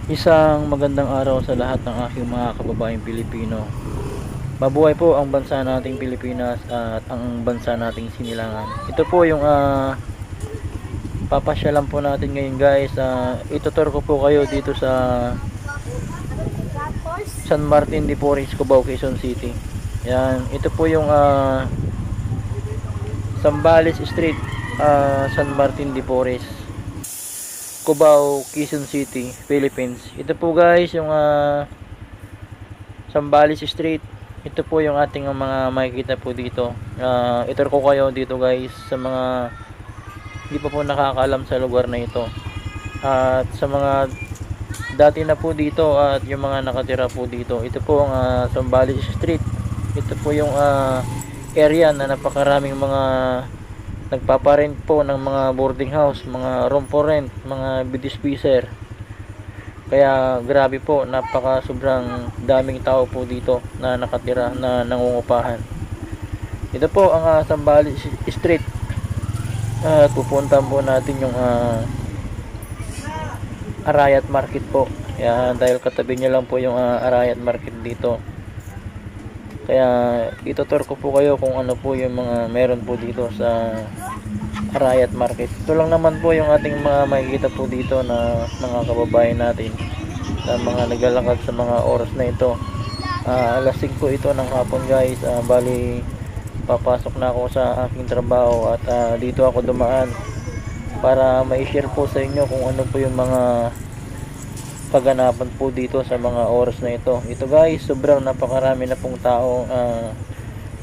Isang magandang araw sa lahat ng aking mga kababayang Pilipino. Mabuhay po ang bansa nating Pilipinas at ang bansa nating sinilangan. Ito po yung papasyalan po natin ngayon guys. Itutur ko po kayo dito sa San Martin de Porres, Cubao, Quezon City. Yan, ito po yung Zambales Street, San Martin de Porres, Cubao, Quezon City, Philippines. Ito po guys yung Zambales Street. Ito po yung ating mga makikita po dito. Itur ko kayo dito guys sa mga hindi pa po nakakaalam sa lugar na ito. At sa mga dati na po dito at yung mga nakatira po dito. Ito po ang Zambales Street. Ito po yung area na napakaraming mga nagpaparent po ng mga boarding house, mga room for rent, mga bidispeacer. Kaya grabe po, napaka sobrang daming tao po dito na nakatira na nangungupahan. Ito po ang Zambales Street. At pupuntahan po natin yung Arayat Market po. Yan, dahil katabi niya lang po yung Arayat Market dito. Kaya itutur ko po kayo kung ano po yung mga meron po dito sa Arayat Market. Ito lang naman po yung ating mga makikita po dito na mga kababayan natin na mga naglalakad sa mga oras na ito. Alas 5 ito ng hapon guys. Bali papasok na ako sa aking trabaho at dito ako dumaan para ma-share po sa inyo kung ano po yung mga kaganapan po dito sa mga oras na ito. Ito guys, sobrang napakarami na pong tao.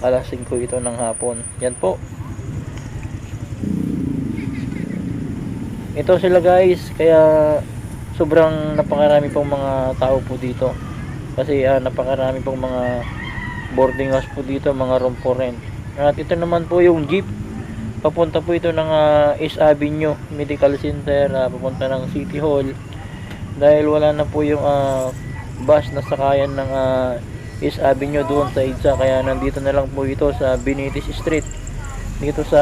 Alas 5 ito ng hapon. Yan po. Ito sila guys, kaya sobrang napakarami pong mga tao po dito. Kasi napakarami pong mga boarding house po dito, mga room for rent. At ito naman po yung jeep. Papunta po ito ng East Avenue Medical Center, papunta ng City Hall. Dahil wala na po yung bus na sakayan ng East Avenue doon sa EDSA, kaya nandito na lang po ito sa Benitez Street dito sa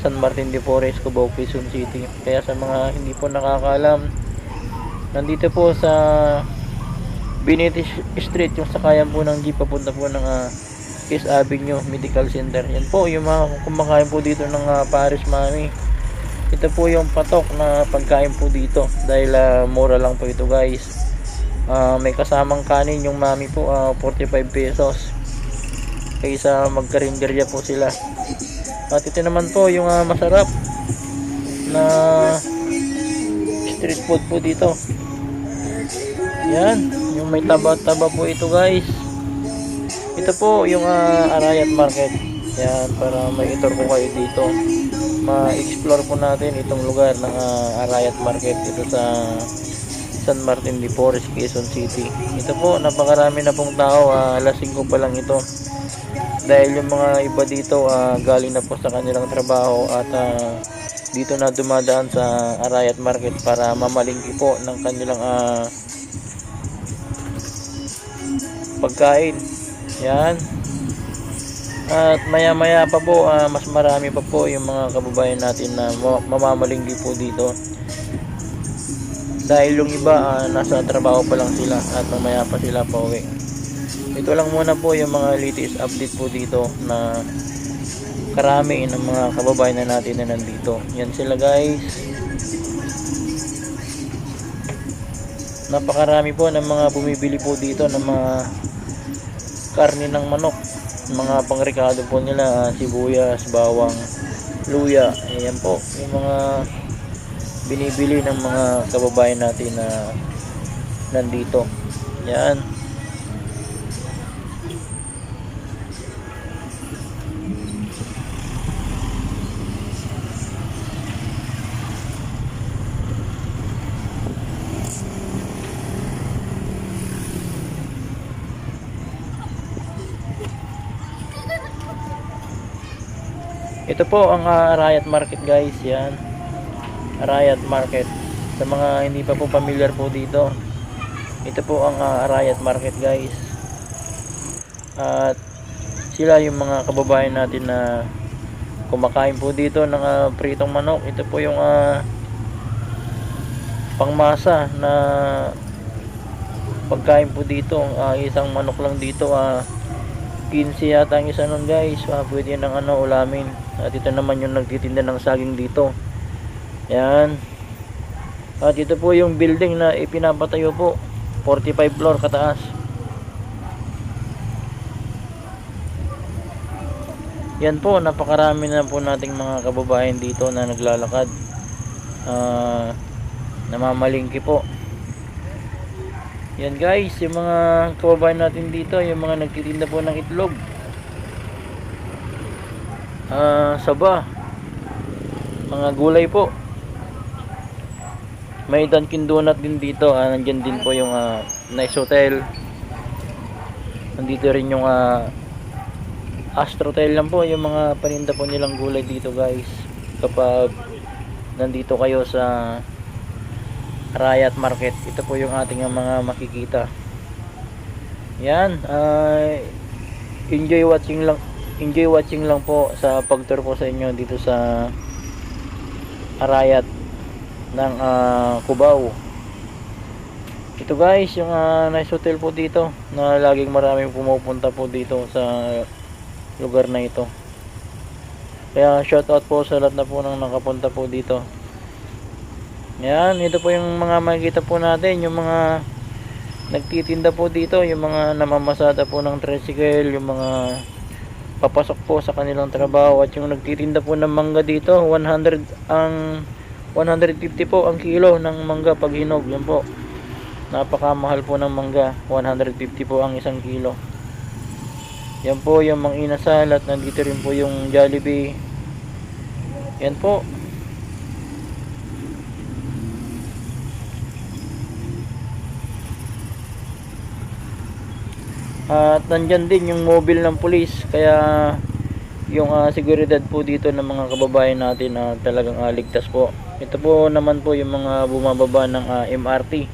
San Martin de Porres, Cubao, Quezon City. Kaya sa mga hindi po nakakaalam, nandito po sa Benitez Street yung sakayan po ng jeep papunta po ng East Avenue Medical Center. Yan po yung mga kumakain po dito ng Paris Mami. Ito po yung patok na pagkain po dito dahil mura lang po ito guys. May kasamang kanin yung mami po, 45 pesos kaysa magkarinderya po sila. At ito naman po yung masarap na street food po dito. Yan, yung may taba-taba po ito guys. Ito po yung Arayat Market. Yan, para may itur ko kayo dito. Ma-explore po natin itong lugar ng Arayat Market dito sa San Martin de Porres, Quezon City. Ito po, napakarami na pong tao. Alas 5 pa lang ito. Dahil yung mga iba dito galing na po sa kanilang trabaho at dito na dumadaan sa Arayat Market para mamalingki po ng kanilang pagkain. Yan. At maya maya pa po mas marami pa po yung mga kababayan natin na mamamalinggi po dito. Dahil yung iba nasa trabaho pa lang sila at mamaya pa sila pauwi. Ito lang muna po yung mga latest update po dito na karami ng mga kababayan na natin na nandito. Yan sila guys. Napakarami po ng mga bumibili po dito ng mga karne ng manok, mga pangrekado po nila, sibuyas, bawang, luya. Ayan po yung mga binibili ng mga kababayan natin na nandito. Yan. Ito po ang Arayat Market guys. Yan, Arayat Market. Sa mga hindi pa po familiar po dito, ito po ang Arayat Market guys. At sila yung mga kababayan natin na kumakain po dito ng pritong manok. Ito po yung pangmasa na pagkain po dito. Isang manok lang dito 15 yata ang isa nun guys. Pwede ng ulamin. At ito naman yung nagtitinda ng saging dito. Yan. At ito po yung building na ipinapatayo po, 45 floor kataas. Yan po, napakarami na po nating mga kababayan dito na naglalakad, namamalingki po. Yan guys, yung mga kababayan natin dito, yung mga nagtitinda po ng itlog, saba, mga gulay po. May Dunkin Donut din dito. Nandyan din po yung Nice Hotel. Nandito rin yung Astrotel lang po, yung mga paninda po nilang gulay dito guys. Kapag nandito kayo sa Arayat Market, ito po yung ating mga makikita. Yan, enjoy watching lang po sa pag-tour po sa inyo dito sa Arayat ng Cubao. Ito guys, yung Nice Hotel po dito na laging maraming pumupunta po dito sa lugar na ito. Kaya shoutout po sa lahat na po nang nakapunta po dito. Yan, ito po yung mga makikita po natin, yung mga nagtitinda po dito, yung mga namamasada po ng tricycle, yung mga papasok po sa kanilang trabaho, at yung nagtitinda po ng mangga dito, 150 po ang kilo ng mangga pag hinog. Yan po, napakamahal po ng mangga, 150 po ang isang kilo. Yan po yung Mang Inasal, at nandito rin po yung Jollibee. Yan po. At nandyan din yung mobile ng pulis, kaya yung seguridad po dito ng mga kababayan natin talagang ligtas po. Ito po naman po yung mga bumababa ng MRT.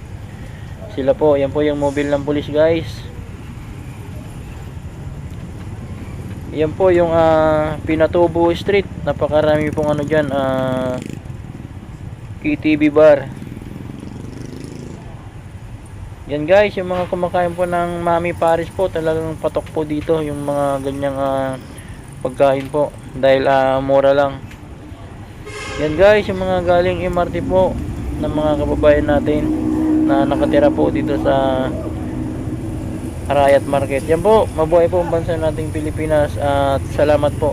Sila po, yan po yung mobile ng pulis guys. Yan po yung Pinatubo Street. Napakarami pong dyan, KTV bar. Yan guys, yung mga kumakain po ng Mami Paris po, talagang patok po dito yung mga ganyang pagkain po, dahil mura lang. Yan guys, yung mga galing MRT po ng mga kababayan natin na nakatira po dito sa Arayat Market. Yan po, mabuhay po ang bansa nating Pilipinas, at salamat po.